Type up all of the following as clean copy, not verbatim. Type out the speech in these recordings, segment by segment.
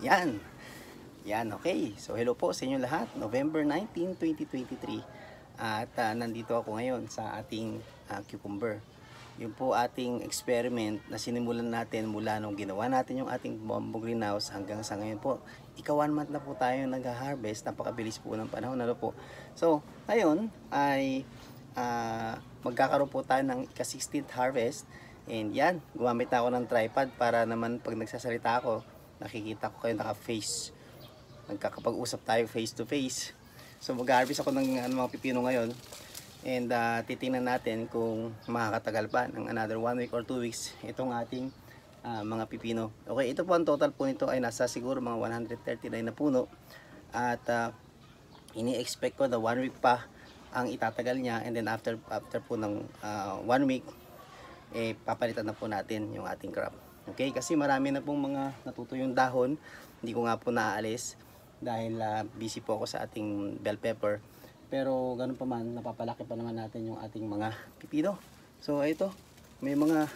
Yan. Yan, okay. So hello po sa inyo lahat. November 19, 2023. At nandito ako ngayon sa ating cucumber. Yung po ating experiment na sinimulan natin mula nung ginawa natin yung ating bamboo greenhouse hanggang sa ngayon po. Ika 1 month na po tayo nag-harvest. Napakabilis po ng panahon. Ano po? So, ngayon ay magkakaroon po tayo ng ika 16th harvest. And yan, gumamit na ako ng tripod para naman pag nagsasalita ako, nakikita ko kayo naka-face. Nagkakapag-usap tayo face to face. So mag-harvest ako ng mga pipino ngayon. And titingnan natin kung makakatagal pa ng another 1 week or 2 weeks itong ating mga pipino. Okay, ito po ang total po nito ay nasa siguro mga 139 na puno. At ini-expect ko na 1 week pa ang itatagal niya. And then after po ng 1 week, papalitan na po natin yung ating crop. Okay, kasi marami na pong mga natutuyong dahon. Hindi ko nga po naaalis dahil busy po ako sa ating bell pepper. Pero ganun pa man, napapalaki pa naman natin yung ating mga pipino. So ito, may mga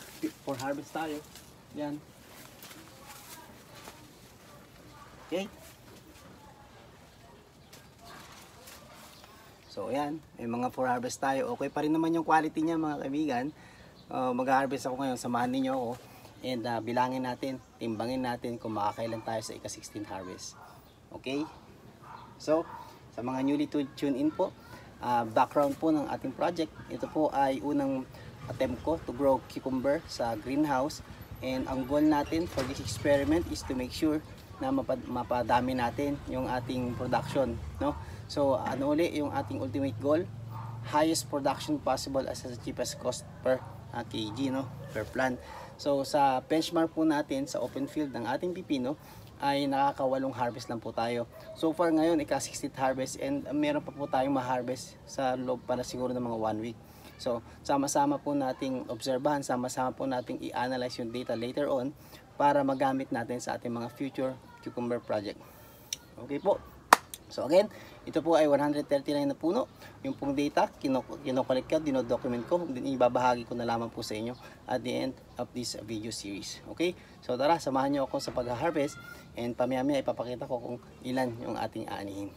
for harvest tayo. Yan. Okay. So yan, may mga for harvest tayo. Okay pa rin naman yung quality niya mga kaibigan. Mag-harvest ako ngayon, samahan niyo ako. And bilangin natin, timbangin natin kung makakailan tayo sa ika 16 harvest. Okay? So, sa mga newly tune in po, background po ng ating project, ito po ay unang attempt ko to grow cucumber sa greenhouse. And ang goal natin for this experiment is to make sure na mapadami natin yung ating production, no? So, ano ulit yung ating ultimate goal? Highest production possible as the cheapest cost per kg, no? Per plant. So sa benchmark po natin sa open field ng ating pipino ay nakakawalong harvest lang po tayo. So far ngayon ika 60th harvest, and meron pa po tayong ma-harvest sa loob para siguro ng mga 1 week. So sama-sama po nating obserbahan, sama-sama po nating i-analyze yung data later on para magamit natin sa ating mga future cucumber project. Okay po. So again, ito po ay 139 na puno. Yung pong data, kinokollect ko, dinodocument ko, din ibabahagi ko na lamang po sa inyo at the end of this video series. Okay? So tara, samahan nyo ako sa pag-harvest, and pamaya-maya ipapakita ko kung ilan yung ating aanihin.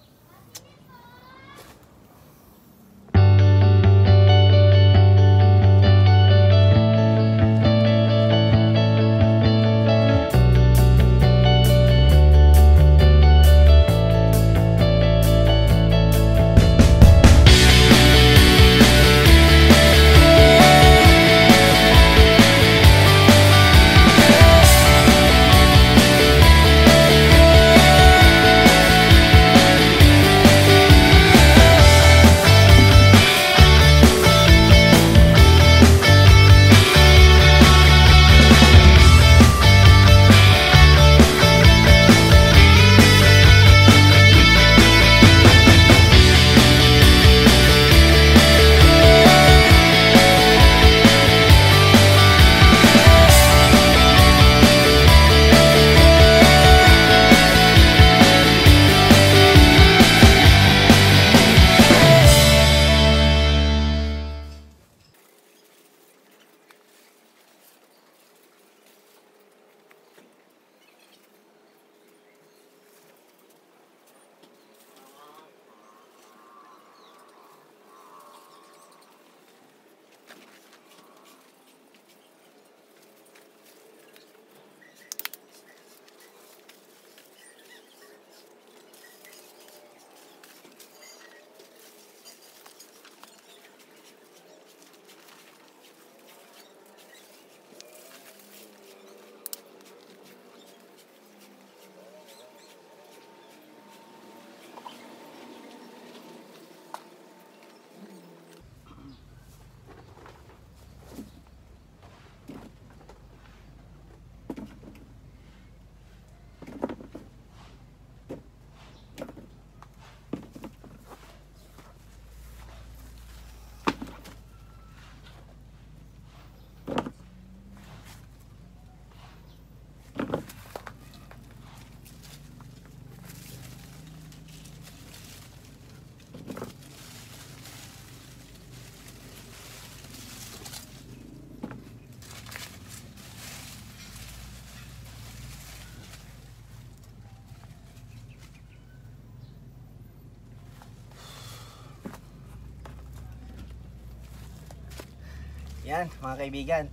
Yan mga kaibigan.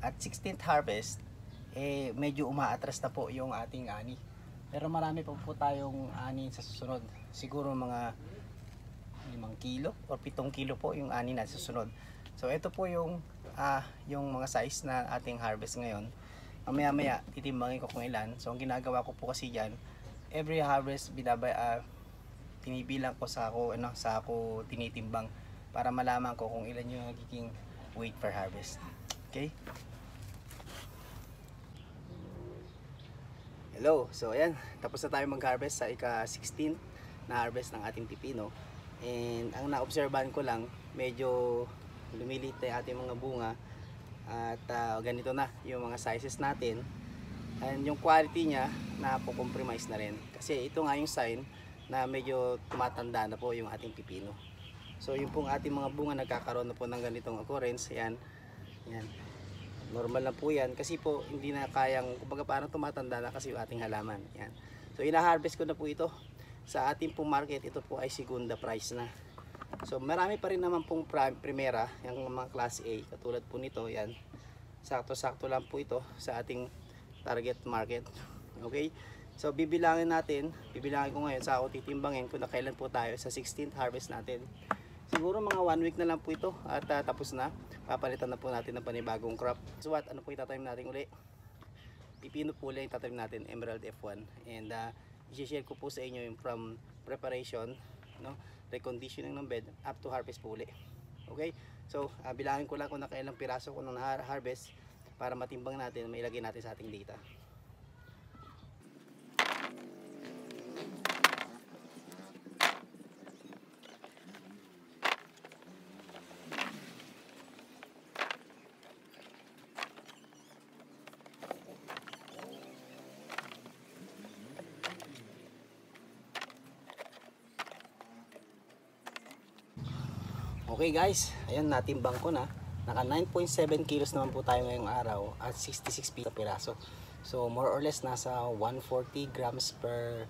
At 16th harvest, medyo umaatras na po yung ating ani. Pero marami pa po tayong ani sa susunod. Siguro mga 5 kilo or 7 kilo po yung ani na susunod. So ito po yung mga size na ating harvest ngayon. Mamaya titimbangin ko kung ilan. So ang ginagawa ko po kasi diyan, every harvest tinibilang ko sa ako tinitimbang para malaman ko kung ilan yung nagiging weight per harvest. Okay? Hello. So ayan, tapos na tayo mag-harvest sa ika-16 na harvest ng ating pipino. And ang naobserbahan ko lang, medyo lumiliit na yung ating mga bunga. At ganito na yung mga sizes natin. And yung quality niya napo-compromise na rin. Kasi ito nga yung sign na medyo tumatanda na po yung ating pipino. So yung pong ating mga bunga nagkakaroon na po ng ganitong occurrence. Yan. Normal na po yan. Kasi po hindi na kayang, kumbaga parang tumatanda na kasi yung ating halaman. Yan. So ina-harvest ko na po ito. Sa ating pong market, ito po ay segunda price na. So marami pa rin naman pong primera, yung mga class A. Katulad po nito, yan. Sakto-sakto lang po ito sa ating target market. Okay? So bibilangin ko ngayon sa ako titimbangin kung kailan po tayo sa 16th harvest natin. Siguro mga 1 week na lang po ito at tapos na. Papalitan na po natin ng panibagong crop. So what, ano po itatanim natin uli? Pipino po ulit itatanim natin, Emerald F1. And i-share ko po sa inyo yung from preparation, no, reconditioning ng bed up to harvest po uli. Okay? So bilangin ko lang kung nakailang piraso ko nung harvest para matimbang natin, mailagay natin sa ating data. Okay guys, ayan, natimbang ko na. Naka 9.7 kilos naman po tayo ngayong araw at 66 piraso. So more or less nasa 140 grams per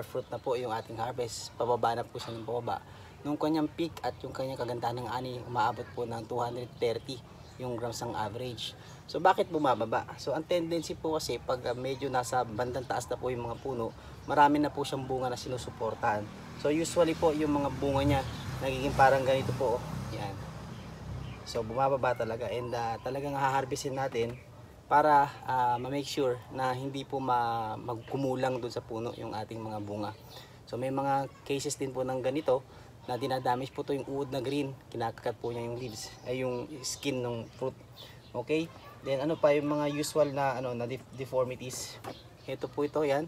fruit na po yung ating harvest. Pababa na po siya ng pababa. Nung kanyang peak at yung kanyang kagandahan ng ani, umaabot po ng 230 yung grams ang average. So bakit bumababa? So ang tendency po kasi pag medyo nasa bandang taas na po yung mga puno, marami na po siyang bunga na sinusuportahan. So usually po yung mga bunga niya nagiging parang ganito po. Yan. So bumababa talaga and talagang haharvestin natin para ma-make sure na hindi po magkumulang dun sa puno yung ating mga bunga. So may mga cases din po ng ganito na dinadamage po to yung uod na green, kinakakat po niya yung leaves, ay yung skin ng fruit. Okay? Then ano pa yung mga usual na deformities. Ito po ito, yan.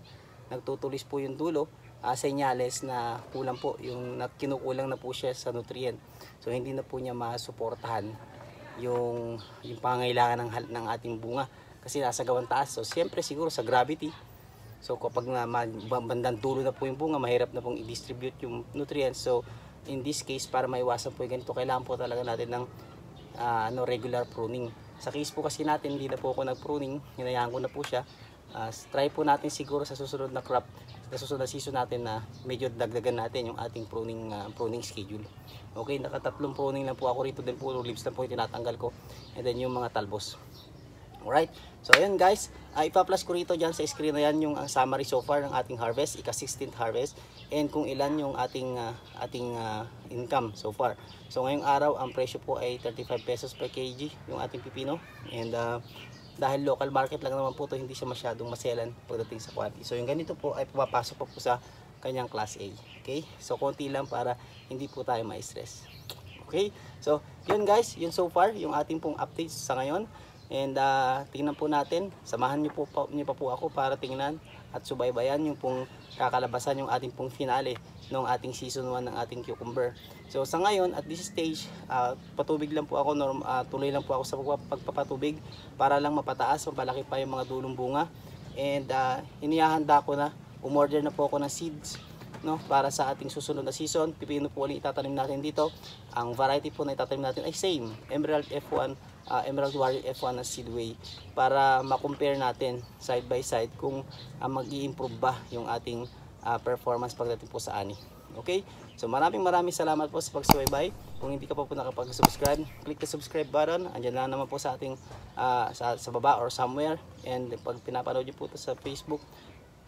Nagtutulis po yung dulo. Senyales na kulang po, yung kinukulang na po siya sa nutrient. So hindi na po niya masuportahan yung pangangailangan ng ating bunga kasi nasa gawang taas. So siyempre siguro sa gravity. So kapag bandang dulo na po yung bunga, mahirap na pong i-distribute yung nutrients. So in this case, para maiwasan po yung ganito, kailangan po talaga natin ng regular pruning. Sa case po kasi natin, hindi na po ako nag-pruning, hinayaan ko na po siya. Try po natin siguro sa susunod na crop, sa susunod na season natin na medyo dagdagan natin yung ating pruning schedule. Okay, nakatatlong pruning lang po ako rito, din puro leaves lang po yung tinatanggal ko, and then yung mga talbos. Alright, so ayan guys, ipa-plus ko rito dyan sa screen na yan yung summary so far ng ating harvest, ika-16th harvest, and kung ilan yung ating income so far. So ngayong araw, ang presyo po ay 35 pesos per kg yung ating pipino, and dahil local market lang naman po to, hindi siya masyadong maselan pagdating sa quality. So yung ganito po ay pumapasok po sa kanyang class A. Okay? So konti lang para hindi po tayo ma-stress. Okay? So yun guys, yun so far yung ating pong updates sa ngayon. And tingnan po natin, samahan niyo pa po ako para tingnan at subaybayan yung pong kakalabasan yung ating pong finale ng ating season 1 ng ating cucumber. So sa ngayon at this stage, patubig lang po ako, tuloy lang po ako sa pagpapatubig para lang mapataas, mapalaki pa yung mga dulong bunga. And inihahanda ko na, umorder na po ako ng seeds, no, para sa ating susunod na season. Pipino po ulit itatanim natin dito. Ang variety po na itatanim natin ay same, Emerald F1, Emerald Warrior F1 na seedway, para ma-compare natin side by side kung mag-i-improve ba yung ating performance pagdating po sa ani. Okay? So maraming salamat po sa pagsubaybay. Kung hindi ka pa po nakapag-subscribe, click the subscribe button. Andiyan lang naman po sa ating sa baba or somewhere. And pag pinapanood niyo po ito sa Facebook,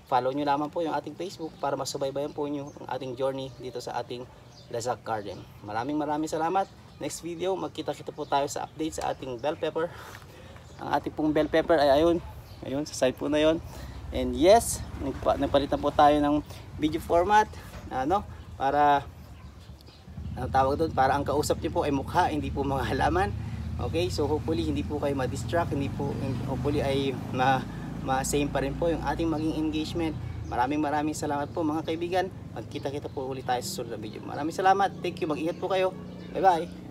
follow nyo lamang po yung ating Facebook para masubaybayan po nyo ang ating journey dito sa ating Lazak Garden. Maraming salamat. Next video, magkita-kita po tayo sa update sa ating bell pepper. Ang ating pong bell pepper ay ayun, sa side po na yon. And yes, nagpalitan po tayo ng video format, para tawag doon, para ang kausap niyo po ay mukha, hindi po mga halaman. Okay, so hopefully hindi po kayo ma-distract, hopefully ay ma-same pa rin po yung ating maging engagement. Maraming salamat po mga kaibigan. Magkita-kita po ulit tayo sa susunod na video. Maraming salamat. Thank you. Mag-ingat po kayo. Bye bye.